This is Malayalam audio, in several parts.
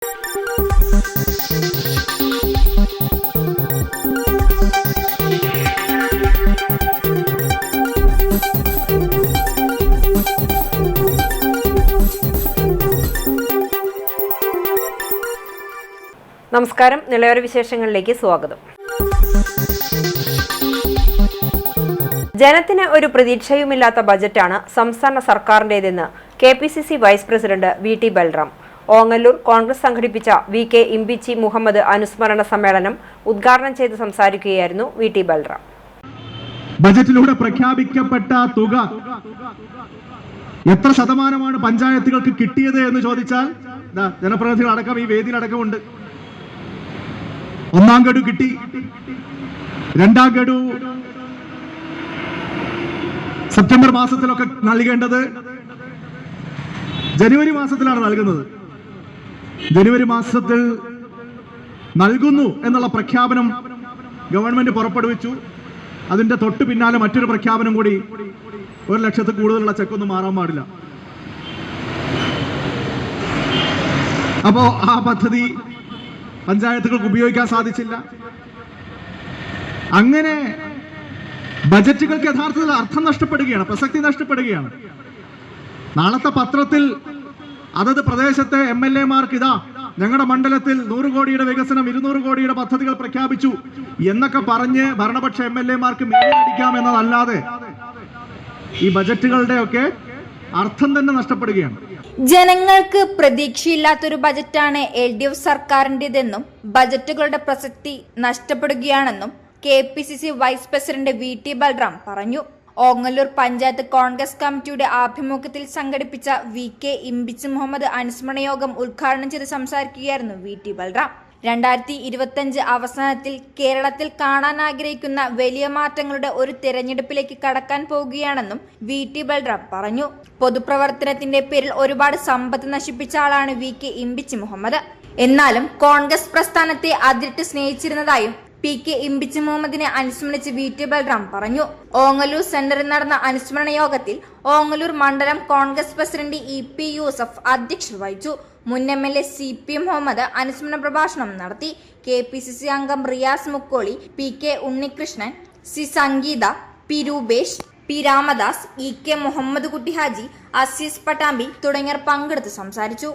നമസ്കാരം, നിലയോര വിശേഷങ്ങളിലേക്ക് സ്വാഗതം. ജനത്തിന് ഒരു പ്രതീക്ഷയുമില്ലാത്ത ബജറ്റാണ് സംസ്ഥാന സർക്കാരിന്റേതെന്ന് KPCC vice president VT Balram. Ongallur Congress സംഘടിപ്പിച്ച VK ഇമ്പിച്ചി മുഹമ്മദ് അനുസ്മരണ സമ്മേളനം ഉദ്ഘാടനം ചെയ്ത് സംസാരിക്കുകയായിരുന്നു VT ബൽറാം. ബജറ്റിലൂടെ പ്രഖ്യാപിക്കപ്പെട്ട തുക എത്ര ശതമാനമാണ് പഞ്ചായത്തുകൾക്ക് കിട്ടിയത് എന്ന് ചോദിച്ചാൽ ജനപ്രതിനിധികൾ അടക്കം ഈ വേദിയിലടക്കമുണ്ട്. ഒന്നാം ഗഡു കിട്ടി, രണ്ടാം ഗഡു സെപ്റ്റംബർ മാസത്തിലൊക്കെ നൽകേണ്ടത് ജനുവരി മാസത്തിലാണ് നൽകുന്നത്. ജനുവരി മാസത്തിൽ നൽകുന്നു എന്നുള്ള പ്രഖ്യാപനം ഗവൺമെന്റ് പുറപ്പെടുവിച്ചു. അതിന്റെ തൊട്ട് പിന്നാലെ മറ്റൊരു പ്രഖ്യാപനം കൂടി, 1 ലക്ഷത്തിൽ കൂടുതലുള്ള ചെക്കൊന്നും മാറാൻ പാടില്ല. അപ്പോ ആ പദ്ധതി പഞ്ചായത്തുകൾക്ക് ഉപയോഗിക്കാൻ സാധിച്ചില്ല. അങ്ങനെ ബജറ്റുകൾക്ക് യഥാർത്ഥത്തിൽ അർത്ഥം നഷ്ടപ്പെടുകയാണ്, പ്രസക്തി നഷ്ടപ്പെടുകയാണ്. നാളത്തെ പത്രത്തിൽ അതത് പ്രദേശത്തെ MLA-മാർക്ക് ഇതാ ഞങ്ങളുടെ മണ്ഡലത്തിൽ 100 കോടിയുടെ വികസനം, 200 കോടിയുടെ പദ്ധതികൾ പ്രഖ്യാപിച്ചു എന്നൊക്കെ പറഞ്ഞ് ഭരണപക്ഷ MLA-മാർക്ക് മേലടിക്കാം എന്നതല്ലാതെ ഈ ബജറ്റുകളുടെ ഒക്കെ അർത്ഥം തന്നെ നഷ്ടപ്പെടുകയാണ്. ജനങ്ങൾക്ക് പ്രതീക്ഷയില്ലാത്തൊരു ബജറ്റാണ് LDF സർക്കാരിൻ്റെതെന്നും ബജറ്റുകളുടെ പ്രസക്തി നഷ്ടപ്പെടുകയാണെന്നും KPCC vice president VT Balram പറഞ്ഞു. ഓങ്ങല്ലൂർ പഞ്ചായത്ത് കോൺഗ്രസ് കമ്മിറ്റിയുടെ ആഭിമുഖ്യത്തിൽ സംഘടിപ്പിച്ച VK ഇമ്പിച്ചി മുഹമ്മദ് അനുസ്മരണ യോഗം ഉദ്ഘാടനം ചെയ്ത് സംസാരിക്കുകയായിരുന്നു VT ബൽറാം. 2025 അവസാനത്തിൽ കേരളത്തിൽ കാണാൻ ആഗ്രഹിക്കുന്ന വലിയ മാറ്റങ്ങളുടെ ഒരു തെരഞ്ഞെടുപ്പിലേക്ക് കടക്കാൻ പോവുകയാണെന്നും VT ബൽറാം പറഞ്ഞു. പൊതുപ്രവർത്തനത്തിന്റെ പേരിൽ ഒരുപാട് സമ്പത്ത് നശിപ്പിച്ച ആളാണ് VK ഇമ്പിച്ചി മുഹമ്മദ്. എന്നാലും കോൺഗ്രസ് പ്രസ്ഥാനത്തെ അതിരിട്ട് സ്നേഹിച്ചിരുന്നതായും PK ഇമ്പിച്ചി മുഹമ്മദിനെ അനുസ്മരിച്ച് VT ബൽറാം പറഞ്ഞു. ഓങ്ങല്ലൂർ സെന്ററിൽ നടന്ന അനുസ്മരണ യോഗത്തിൽ ഓങ്ങല്ലൂർ മണ്ഡലം കോൺഗ്രസ് പ്രസിഡന്റ് EP യൂസഫ് അധ്യക്ഷത വഹിച്ചു. മുൻ MLA CP മുഹമ്മദ് അനുസ്മരണ പ്രഭാഷണം നടത്തി. KPCC അംഗം റിയാസ് മുക്കോളി, PK ഉണ്ണികൃഷ്ണൻ, C സംഗീത, P Rupesh, P Ramadas, EK Muhammad കുട്ടി ഹാജി, അസീസ് പട്ടാമ്പി തുടങ്ങിയവർ പങ്കെടുത്ത് സംസാരിച്ചു.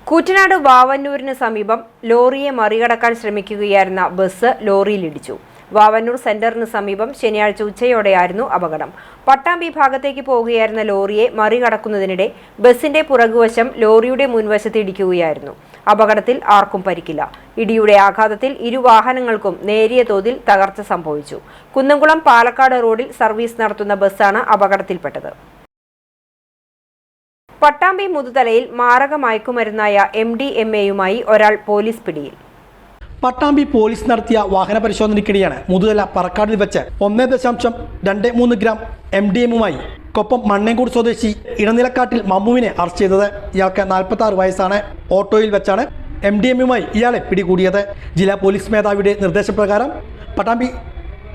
കൂറ്റനാട് വാവന്നൂരിന് സമീപം ലോറിയെ മറികടക്കാൻ ശ്രമിക്കുകയായിരുന്ന ബസ് ലോറിയിലിടിച്ചു. വാവന്നൂർ സെന്ററിന് സമീപം ശനിയാഴ്ച ഉച്ചയോടെയായിരുന്നു അപകടം. പട്ടാമ്പി ഭാഗത്തേക്ക് പോവുകയായിരുന്ന ലോറിയെ മറികടക്കുന്നതിനിടെ ബസിന്റെ പുറകുവശം ലോറിയുടെ മുൻവശത്ത് ഇടിക്കുകയായിരുന്നു. അപകടത്തിൽ ആർക്കും പരിക്കില്ല. ഇടിയുടെ ആഘാതത്തിൽ ഇരു വാഹനങ്ങൾക്കും നേരിയ തോതിൽ തകർച്ച സംഭവിച്ചു. കുന്നംകുളം പാലക്കാട് റോഡിൽ സർവീസ് നടത്തുന്ന ബസ്സാണ് അപകടത്തിൽപ്പെട്ടത്. പട്ടാമ്പി മുതുതലയിൽ മാരക മയക്കുമരുന്നായ MDMA-യുമായി ഒരാൾ പോലീസ് പിടിയിൽ. പട്ടാമ്പി പോലീസ് നടത്തിയ വാഹന പരിശോധനയ്ക്കിടെയാണ് മുതുതല പറക്കാടിൽ വെച്ച് 1.23 ഗ്രാം MDMA-യുമായി കൊപ്പം മണ്ണേങ്കോട് സ്വദേശി ഇടനിലക്കാട്ടിൽ മമ്മുവിനെ അറസ്റ്റ് ചെയ്തത്. ഇയാൾക്ക് 46 വയസ്സാണ്. ഓട്ടോയിൽ വെച്ചാണ് MDMA-യുമായി ഇയാളെ പിടികൂടിയത്. ജില്ലാ പോലീസ് മേധാവിയുടെ നിർദ്ദേശപ്രകാരം Pattambi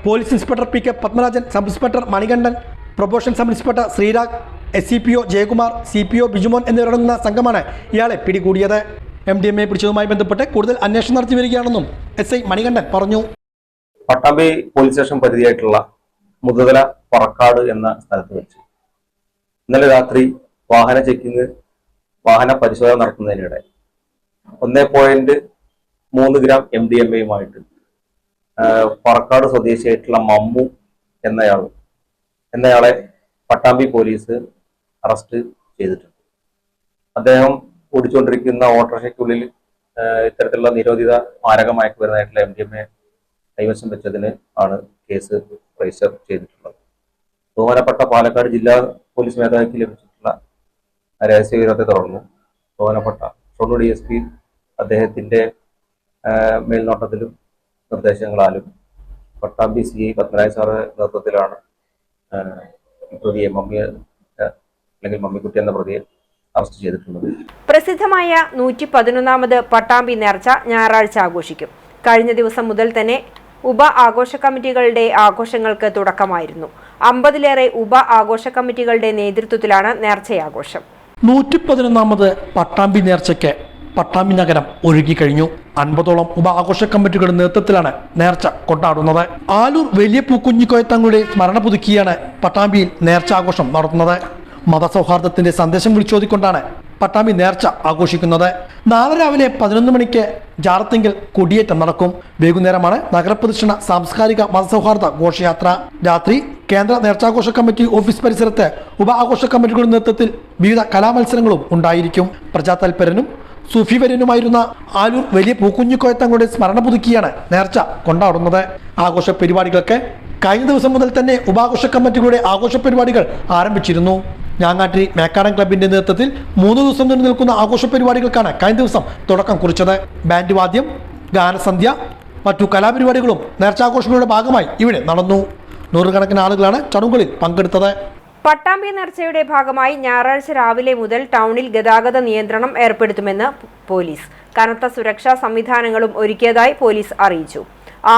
police inspector PK Padmarajan, sub inspector Manikandan, probation sub inspector Sreerag, SCPO Jayakumar, CPO Bijumon എന്നിവരടങ്ങുന്ന സംഘമാണ് ഇയാളെ പിടികൂടിയത്. MDMA പിടിച്ചതുമായി ബന്ധപ്പെട്ട് കൂടുതൽ അന്വേഷണം നടത്തി വരികയാണെന്നും SI മണികണ്ഠൻ പറഞ്ഞു. പട്ടാമ്പി പോലീസ് സ്റ്റേഷൻ പരിധിയായിട്ടുള്ള മുതുതല പറക്കാട് എന്ന സ്ഥലത്ത് വെച്ച് ഇന്നലെ രാത്രി വാഹന ചെക്കിങ്, വാഹന പരിശോധന നടത്തുന്നതിനിടെ 1.3 ഗ്രാം MDMA-യുമായിട്ട് പറക്കാട് സ്വദേശിയായിട്ടുള്ള മമ്മു എന്നയാളെ പട്ടാമ്പി പോലീസ് അറസ്റ്റ് ചെയ്തിട്ടുണ്ട്. അദ്ദേഹം ഓടിച്ചുകൊണ്ടിരിക്കുന്ന ഓട്ടോറിക്ഷയ്ക്കുള്ളിൽ ഇത്തരത്തിലുള്ള നിരോധിത മാരക മയക്കുമരുന്നായിട്ടുള്ള MDMA കൈവശം വെച്ചതിന് ആണ് കേസ് രജിസ്റ്റർ ചെയ്തിട്ടുള്ളത്. ബഹുമാനപ്പെട്ട പാലക്കാട് ജില്ലാ പോലീസ് മേധാവിക്ക് ലഭിച്ചിട്ടുള്ള രഹസ്യവിവരത്തെ തുടർന്ന് ബഹുമാനപ്പെട്ട ഷൊർണൂർ DSP അദ്ദേഹത്തിന്റെ മേൽനോട്ടത്തിലും നിർദ്ദേശങ്ങളാലും പട്ടാമ്പി CI പത്മരാജ് സാറ് നേതൃത്വത്തിലാണ് പ്രതിയെ മമ്മിക്കുട്ടി എന്ന പ്രതിയെ അറസ്റ്റ് ചെയ്തിട്ടുള്ളത്. പ്രസിദ്ധമായ 111ാമത് പട്ടാമ്പി നേർച്ച ഞായറാഴ്ച ആഘോഷിക്കും. കഴിഞ്ഞ ദിവസം മുതൽ തന്നെ ഉപ ആഘോഷ കമ്മിറ്റികളുടെ ആഘോഷങ്ങൾക്ക് തുടക്കമായിരുന്നു. 50ലേറെ ഉപ ആഘോഷ കമ്മിറ്റികളുടെ നേതൃത്വത്തിലാണ് നേർച്ചയാഘോഷം. 111ാമത് പട്ടാമ്പി നേർച്ചയ്ക്ക് പട്ടാമ്പി നഗരം ഒഴുകിക്കഴിഞ്ഞു. 50ഓളം ഉപ ആഘോഷ കമ്മിറ്റികളുടെ നേതൃത്വത്തിലാണ് നേർച്ച കൊണ്ടാടുന്നത്. ആലൂർ വലിയ പൂക്കുഞ്ഞിക്കോയത്തങ്ങളുടെ സ്മരണ പുതുക്കിയാണ് പട്ടാമ്പിയിൽ നേർച്ച ആഘോഷം നടത്തുന്നത്. മതസൗഹാർദ്ദത്തിന്റെ സന്ദേശം വിളിച്ചോതിക്കൊണ്ടാണ് പട്ടാമ്പി നേർച്ച ആഘോഷിക്കുന്നത്. നാളെ രാവിലെ 11 മണിക്ക് ജാറത്തിങ്കിൽ കൊടിയേറ്റം നടക്കും. വൈകുന്നേരമാണ് നഗരപ്രദക്ഷിണ സാംസ്കാരിക മതസൗഹാർദ്ദ ഘോഷയാത്ര. രാത്രി കേന്ദ്ര നേർച്ചാഘോഷ കമ്മിറ്റി ഓഫീസ് പരിസരത്ത് ഉപ ആഘോഷ കമ്മിറ്റികളുടെ നേതൃത്വത്തിൽ വിവിധ കലാമത്സരങ്ങളും ഉണ്ടായിരിക്കും. പ്രജാതാൽപര്യനും സൂഫിവര്യനുമായിരുന്ന ആലൂർ വലിയ പൂക്കുഞ്ഞിക്കോയത്തങ്ങളുടെ സ്മരണ പുതുക്കിയാണ് നേർച്ച കൊണ്ടാടുന്നത്. ആഘോഷ പരിപാടികൾക്ക് കഴിഞ്ഞ ദിവസം മുതൽ തന്നെ ഉപാഘോഷ കമ്മിറ്റികളുടെ ആഘോഷ പരിപാടികൾ ആരംഭിച്ചിരുന്നു. ഞാങ്ങാട്ടി മേക്കാടൻ ക്ലബിന്റെ നേതൃത്വത്തിൽ 3 ദിവസം നീണ്ടു നിൽക്കുന്ന ആഘോഷ പരിപാടികൾക്കാണ് കഴിഞ്ഞ ദിവസം തുടക്കം കുറിച്ചത്. ബാൻഡ് വാദ്യം, ഗാനസന്ധ്യ, മറ്റു കലാപരിപാടികളും നേർച്ചാഘോഷങ്ങളുടെ ഭാഗമായി ഇവിടെ നടന്നു. 100 കണക്കിന് ആളുകളാണ് ചടങ്ങുകളിൽ പങ്കെടുത്തത്. പട്ടാമ്പി നേർച്ചയുടെ ഭാഗമായി ഞായറാഴ്ച രാവിലെ മുതൽ ടൗണിൽ ഗതാഗത നിയന്ത്രണം ഏർപ്പെടുത്തുമെന്ന് പോലീസ്. കനത്ത സുരക്ഷാ സംവിധാനങ്ങളും ഒരുക്കിയതായി പോലീസ് അറിയിച്ചു.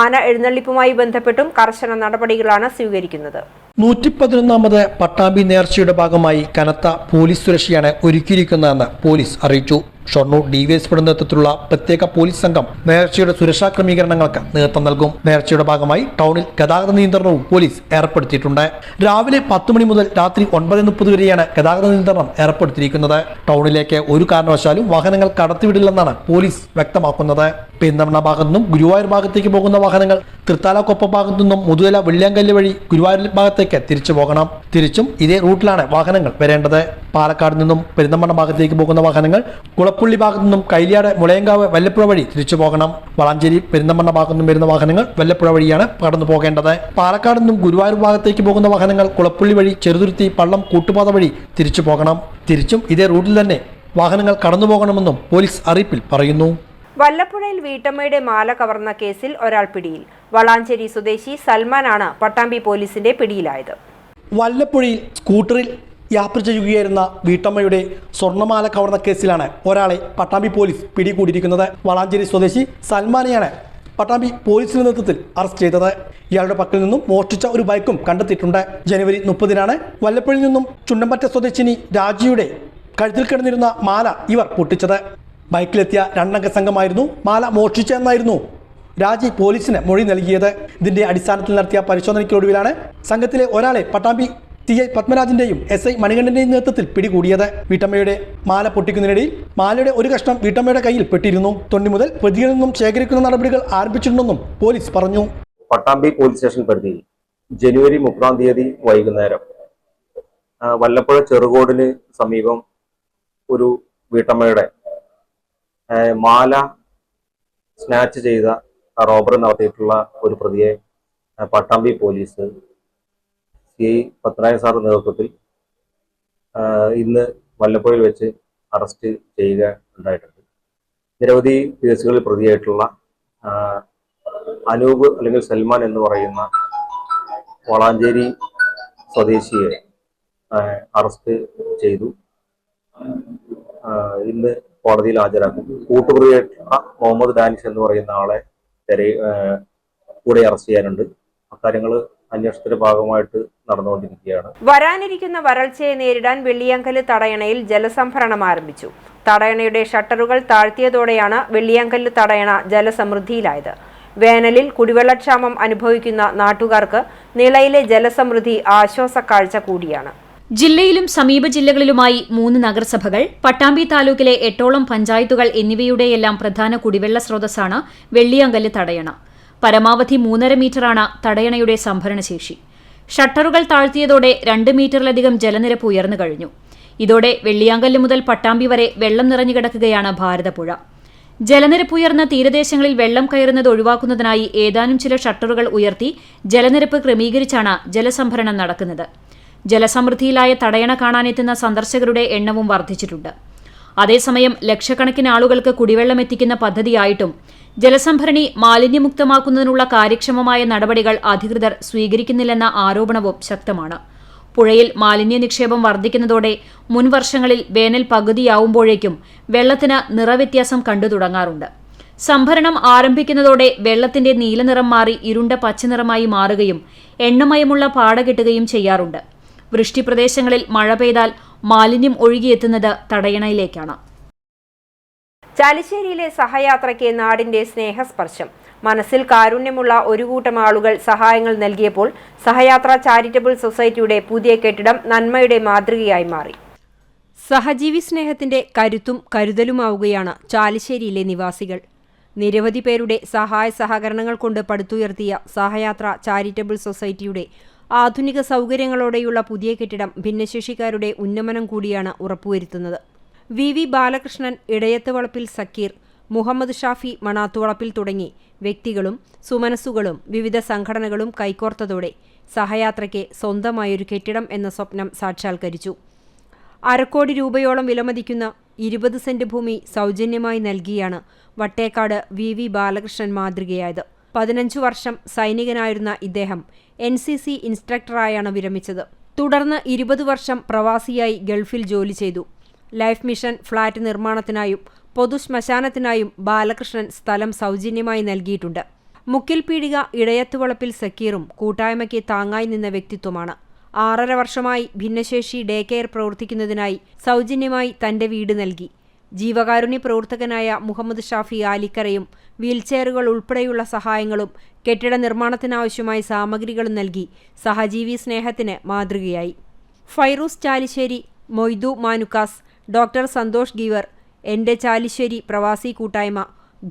ആന എഴുന്നള്ളിപ്പുമായി ബന്ധപ്പെട്ടും കർശന നടപടികളാണ് സ്വീകരിക്കുന്നത്. 111ാമത് പട്ടാമ്പി നേർച്ചയുടെ ഭാഗമായി കനത്ത പോലീസ് സുരക്ഷയാണ് ഒരുക്കിയിരിക്കുന്നതെന്ന് പോലീസ് അറിയിച്ചു. ഷൊർണൂർ ഡിവൈഎസ്പിയുടെ നേതൃത്വത്തിലുള്ള പ്രത്യേക പോലീസ് സംഘം നേർച്ചയുടെ സുരക്ഷാ ക്രമീകരണങ്ങൾക്ക് നേതൃത്വം നൽകും. നേർച്ചയുടെ ഭാഗമായി ടൗണിൽ ഗതാഗത നിയന്ത്രണവും പോലീസ് ഏർപ്പെടുത്തിയിട്ടുണ്ട്. രാവിലെ 10 മണി മുതൽ രാത്രി 9:30 വരെയാണ് ഗതാഗത നിയന്ത്രണം ഏർപ്പെടുത്തിയിരിക്കുന്നത്. ടൗണിലേക്ക് ഒരു കാരണവശാലും വാഹനങ്ങൾ കടത്തിവിടില്ലെന്നാണ് പോലീസ് വ്യക്തമാക്കുന്നത്. പെരിന്തൽമണ്ണ ഭാഗത്തു നിന്നും ഗുരുവായൂർ ഭാഗത്തേക്ക് പോകുന്ന വാഹനങ്ങൾ തൃത്താലക്കൊപ്പം ഭാഗത്തു നിന്നും മുതുതല വെള്ളിയാങ്കല്ല് വഴി ഗുരുവായൂർ ഭാഗത്തേക്ക് തിരിച്ചു പോകണം. തിരിച്ചും ഇതേ റൂട്ടിലാണ് വാഹനങ്ങൾ വരേണ്ടത്. പാലക്കാട് നിന്നും പെരിന്തൽമണ്ണ ഭാഗത്തേക്ക് പോകുന്ന വാഹനങ്ങൾ കുളപ്പുള്ളി ഭാഗത്തു നിന്നും കൈലിയാട് മുളയങ്കാവ് വല്ലപ്പുഴ വഴി തിരിച്ചു പോകണം. വളാഞ്ചേരി പെരിന്തൽമണ്ണ ഭാഗത്തു നിന്നും വരുന്ന വാഹനങ്ങൾ വല്ലപ്പുഴ വഴിയാണ് കടന്നു പോകേണ്ടത്. പാലക്കാട് നിന്നും ഗുരുവായൂർ ഭാഗത്തേക്ക് പോകുന്ന വാഹനങ്ങൾ കുളപ്പുള്ളി വഴി ചെറുതുരുത്തി പള്ളം കൂട്ടുപാത വഴി തിരിച്ചു പോകണം. തിരിച്ചും ഇതേ റൂട്ടിൽ തന്നെ വാഹനങ്ങൾ കടന്നു പോകണമെന്നും പോലീസ് അറിയിപ്പിൽ പറയുന്നു. വല്ലപ്പുഴയിൽ വീട്ടമ്മയുടെ മാല കവർന്ന കേസിൽ ഒരാൾ പിടിയിൽ. വളാഞ്ചേരി സ്വദേശി സൽമാനാണ് പട്ടാമ്പി പോലീസിന്റെ പിടിയിലായത്. വല്ലപ്പുഴയിൽ സ്കൂട്ടറിൽ യാത്ര ചെയ്യുകയായിരുന്ന വീട്ടമ്മയുടെ സ്വർണ്ണമാല കവർന്ന കേസിലാണ് ഒരാളെ പട്ടാമ്പി പോലീസ് പിടികൂടിയിരിക്കുന്നത്. വളാഞ്ചേരി സ്വദേശി സൽമാനെയാണ് പട്ടാമ്പി പോലീസിന്റെ നേതൃത്വത്തിൽ അറസ്റ്റ് ചെയ്തത്. ഇയാളുടെ പക്കൽ നിന്നും മോഷ്ടിച്ച ഒരു ബൈക്കും കണ്ടെത്തിയിട്ടുണ്ട്. ജനുവരി 30-നാണ് വല്ലപ്പുഴയിൽ നിന്നും ചുണ്ടമ്പറ്റ സ്വദേശിനി രാജിയുടെ കഴുത്തിൽ കിടന്നിരുന്ന മാല ഇവർ പൊട്ടിച്ചത്. ബൈക്കിലെത്തിയ 2 അംഗ സംഘമായിരുന്നു മാല മോഷ്ടിച്ചതെന്നായിരുന്നു രാജി പോലീസിന് മൊഴി നൽകിയത്. ഇതിന്റെ അടിസ്ഥാനത്തിൽ നടത്തിയ പരിശോധനയ്ക്കൊടുവിലാണ് സംഘത്തിലെ ഒരാളെ പട്ടാമ്പി TI പത്മരാജിന്റെയും SI മണികണ്ഠന്റെയും നേതൃത്വത്തിൽ പിടികൂടിയത്. വീട്ടമ്മയുടെ മാല പൊട്ടിക്കുന്നതിനിടയിൽ മാലയുടെ ഒരു കഷ്ണം വീട്ടമ്മയുടെ കയ്യിൽ പെട്ടിരുന്നു. തൊണ്ടി മുതൽ പ്രതികളിൽ നിന്നും ശേഖരിക്കുന്ന നടപടികൾ ആരംഭിച്ചിട്ടുണ്ടെന്നും പോലീസ് പറഞ്ഞു. പട്ടാമ്പി പോലീസ് സ്റ്റേഷൻ പരിധിയിൽ ജനുവരി 30-ാം തീയതി വൈകുന്നേരം വല്ലപ്പുഴ ചെറുകോടിന് സമീപം ഒരു വീട്ടമ്മയുടെ മാല സ്നാച്ച് ചെയ്ത റോബറി നടത്തിയിട്ടുള്ള ഒരു പ്രതിയെ പട്ടാമ്പി പോലീസ് CI പത്മനാഭൻ സാറിന്റെ നേതൃത്വത്തിൽ ഇന്ന് വല്ലപ്പുഴയിൽ വെച്ച് അറസ്റ്റ് ചെയ്യുക ഉണ്ടായിട്ടുണ്ട്. നിരവധി കേസുകളിൽ പ്രതിയായിട്ടുള്ള അനൂപ് അല്ലെങ്കിൽ സൽമാൻ എന്ന് പറയുന്ന വളാഞ്ചേരി സ്വദേശിയെ അറസ്റ്റ് ചെയ്തു. ഇന്ന് കോടതിയിൽ ഹാജരാക്കും. കൂട്ടുപ്രതിയായിട്ടുള്ള മുഹമ്മദ് ഡാനിഷ് എന്ന് പറയുന്ന ആളെ കൂടെ അറസ്റ്റ് ചെയ്യാനുണ്ട്. അക്കാര്യങ്ങൾ അന്വേഷണത്തിന്റെ ഭാഗമായിട്ട് നടന്നുകൊണ്ടിരിക്കുകയാണ്. വരാനിരിക്കുന്ന വരൾച്ചയെ നേരിടാൻ വെള്ളിയാങ്കല്ല് തടയണയിൽ ജലസംഭരണം ആരംഭിച്ചു. തടയണയുടെ ഷട്ടറുകൾ താഴ്ത്തിയതോടെയാണ് വെള്ളിയാങ്കല്ല് തടയണ ജലസമൃദ്ധിയിലായത്. വേനലിൽ കുടിവെള്ളക്ഷാമം അനുഭവിക്കുന്ന നാട്ടുകാർക്ക് നിളയിലെ ജലസമൃദ്ധി ആശ്വാസക്കാഴ്ച കൂടിയാണ്. ജില്ലയിലും സമീപ ജില്ലകളിലുമായി 3 നഗരസഭകൾ, പട്ടാമ്പി താലൂക്കിലെ 8ഓളം പഞ്ചായത്തുകൾ എന്നിവയുടെയെല്ലാം പ്രധാന കുടിവെള്ള സ്രോതസ്സാണ് വെള്ളിയാങ്കല്ല് തടയണ. പരമാവധി 3.5 മീറ്ററാണ് തടയണയുടെ സംഭരണശേഷി. ഷട്ടറുകൾ താഴ്ത്തിയതോടെ 2 മീറ്ററിലധികം ജലനിരപ്പ് ഉയർന്നു കഴിഞ്ഞു. ഇതോടെ വെള്ളിയാങ്കല്ല് മുതൽ പട്ടാമ്പി വരെ വെള്ളം നിറഞ്ഞു കിടക്കുകയാണ് ഭാരതപ്പുഴ. ജലനിരപ്പ് ഉയർന്ന തീരദേശങ്ങളിൽ വെള്ളം കയറുന്നത് ഒഴിവാക്കുന്നതിനായി ഏതാനും ചില ഷട്ടറുകൾ ഉയർത്തി ജലനിരപ്പ് ക്രമീകരിച്ചാണ് ജലസംഭരണം നടക്കുന്നത്. ജലസമൃദ്ധിയിലായ തടയണ കാണാനെത്തുന്ന സന്ദർശകരുടെ എണ്ണവും വർദ്ധിച്ചിട്ടുണ്ട്. അതേസമയം ലക്ഷക്കണക്കിന് ആളുകൾക്ക് കുടിവെള്ളം എത്തിക്കുന്ന പദ്ധതിയായിട്ടും ജലസംഭരണി മാലിന്യമുക്തമാക്കുന്നതിനുള്ള കാര്യക്ഷമമായ നടപടികൾ അധികൃതർ സ്വീകരിക്കുന്നില്ലെന്ന ആരോപണവും ശക്തമാണ്. പുഴയിൽ മാലിന്യ നിക്ഷേപം വർദ്ധിക്കുന്നതോടെ മുൻ വർഷങ്ങളിൽ വേനൽ പകുതിയാവുമ്പോഴേക്കും വെള്ളത്തിന് നിറവ്യത്യാസം കണ്ടു തുടങ്ങാറുണ്ട്. സംഭരണം ആരംഭിക്കുന്നതോടെ വെള്ളത്തിന്റെ നീലനിറം മാറി ഇരുണ്ട പച്ചനിറമായി മാറുകയും എണ്ണമയമുള്ള പാട കിട്ടുകയും ചെയ്യാറുണ്ട്. വൃഷ്ടിപ്രദേശങ്ങളിൽ മഴ പെയ്താൽ മാലിന്യം ഒഴുകിയെത്തുന്നത് തടയണയിലേക്കാണ്. ചാലിശ്ശേരിയിലെ സഹയാത്രയ്ക്ക് നാടിന്റെ സ്നേഹസ്പർശം. മനസ്സിൽ കാരുണ്യമുള്ള ഒരു കൂട്ടം ആളുകൾ സഹായങ്ങൾ നൽകിയപ്പോൾ സഹയാത്ര ചാരിറ്റബിൾ സൊസൈറ്റിയുടെ പുതിയ കെട്ടിടം നന്മയുടെ മാതൃകയായി മാറി. സഹജീവി സ്നേഹത്തിന്റെ കരുത്തും കരുതലുമാവുകയാണ് ചാലിശ്ശേരിയിലെ നിവാസികൾ. നിരവധി പേരുടെ സഹായ സഹകരണങ്ങൾ കൊണ്ട് പടുത്തുയർത്തിയ സഹയാത്ര ചാരിറ്റബിൾ സൊസൈറ്റിയുടെ ആധുനിക സൗകര്യങ്ങളോടെയുള്ള പുതിയ കെട്ടിടം ഭിന്നശേഷിക്കാരുടെ ഉന്നമനം കൂടിയാണ് ഉറപ്പുവരുത്തുന്നത്. വി ബാലകൃഷ്ണൻ, ഇടയത്ത് വളപ്പിൽ സക്കീർ, മുഹമ്മദ് ഷാഫി മണാത്തുവളപ്പിൽ തുടങ്ങി വ്യക്തികളും സുമനസ്സുകളും വിവിധ സംഘടനകളും കൈകോർത്തതോടെ സഹയാത്രയ്ക്ക് സ്വന്തമായൊരു കെട്ടിടം എന്ന സ്വപ്നം സാക്ഷാത്കരിച്ചു. 1/2 കോടി രൂപയോളം വിലമതിക്കുന്ന 20 സെന്റ് ഭൂമി സൗജന്യമായി നൽകിയാണ് വട്ടേക്കാട് വി ബാലകൃഷ്ണൻ മാതൃകയായത്. 15 വർഷം സൈനികനായിരുന്ന ഇദ്ദേഹം NCC ഇൻസ്ട്രക്ടറായാണ് വിരമിച്ചത്. തുടർന്ന് 20 വർഷം പ്രവാസിയായി ഗൾഫിൽ ജോലി ചെയ്തു. ലൈഫ് മിഷൻ ഫ്ളാറ്റ് നിർമ്മാണത്തിനായും പൊതു ശ്മശാനത്തിനായും ബാലകൃഷ്ണൻ സ്ഥലം സൗജന്യമായി നൽകിയിട്ടുണ്ട്. മുക്കിൽ പീടിക ഇടയത്ത് വളപ്പിൽ സക്കീറും കൂട്ടായ്മയ്ക്ക് താങ്ങായി നിന്ന വ്യക്തിത്വമാണ്. 6.5 വർഷമായി ഭിന്നശേഷി ഡേ കെയർ പ്രവർത്തിക്കുന്നതിനായി സൗജന്യമായി തന്റെ വീട് നൽകി. ജീവകാരുണ്യ പ്രവർത്തകനായ മുഹമ്മദ് ഷാഫി ആലിക്കരയും വീൽചെയറുകൾ ഉൾപ്പെടെയുള്ള സഹായങ്ങളും കെട്ടിട നിർമ്മാണത്തിനാവശ്യമായ സാമഗ്രികളും നൽകി സഹജീവി സ്നേഹത്തിന് മാതൃകയായി. ഫൈറൂസ് ചാലിശ്ശേരി, മൊയ്തു മാനുക്കാസ്, ഡോക്ടർ സന്തോഷ് ഗീവർ, എൻ്റെ ചാലിശ്ശേരി പ്രവാസി കൂട്ടായ്മ,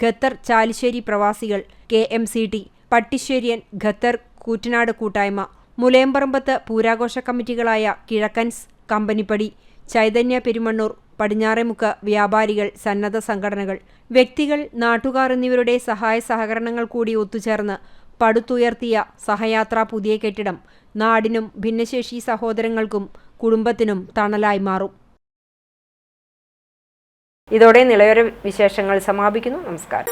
ഖത്തർ ചാലിശ്ശേരി പ്രവാസികൾ, KMCT, പട്ടിശ്ശേരിയൻ, ഖത്തർ കൂറ്റനാട് കൂട്ടായ്മ, മുലയമ്പറമ്പത്ത് പൂരാഘോഷ കമ്മിറ്റികളായ കിഴക്കൻസ്, കമ്പനിപ്പടി, ചൈതന്യ പെരുമണ്ണൂർ, പടിഞ്ഞാറേമുക്ക് വ്യാപാരികൾ, സന്നദ്ധ സംഘടനകൾ, വ്യക്തികൾ, നാട്ടുകാർ എന്നിവരുടെ സഹായ സഹകരണങ്ങൾ കൂടി ഒത്തുചേർന്ന് പടുത്തുയർത്തിയ സഹയാത്ര പുതിയ കെട്ടിടം നാടിനും ഭിന്നശേഷി സഹോദരങ്ങൾക്കും കുടുംബത്തിനും തണലായി മാറും. ഇതോടെ നിളയൊര വിശേഷങ്ങൾ സമാപിക്കുന്നു. നമസ്കാരം.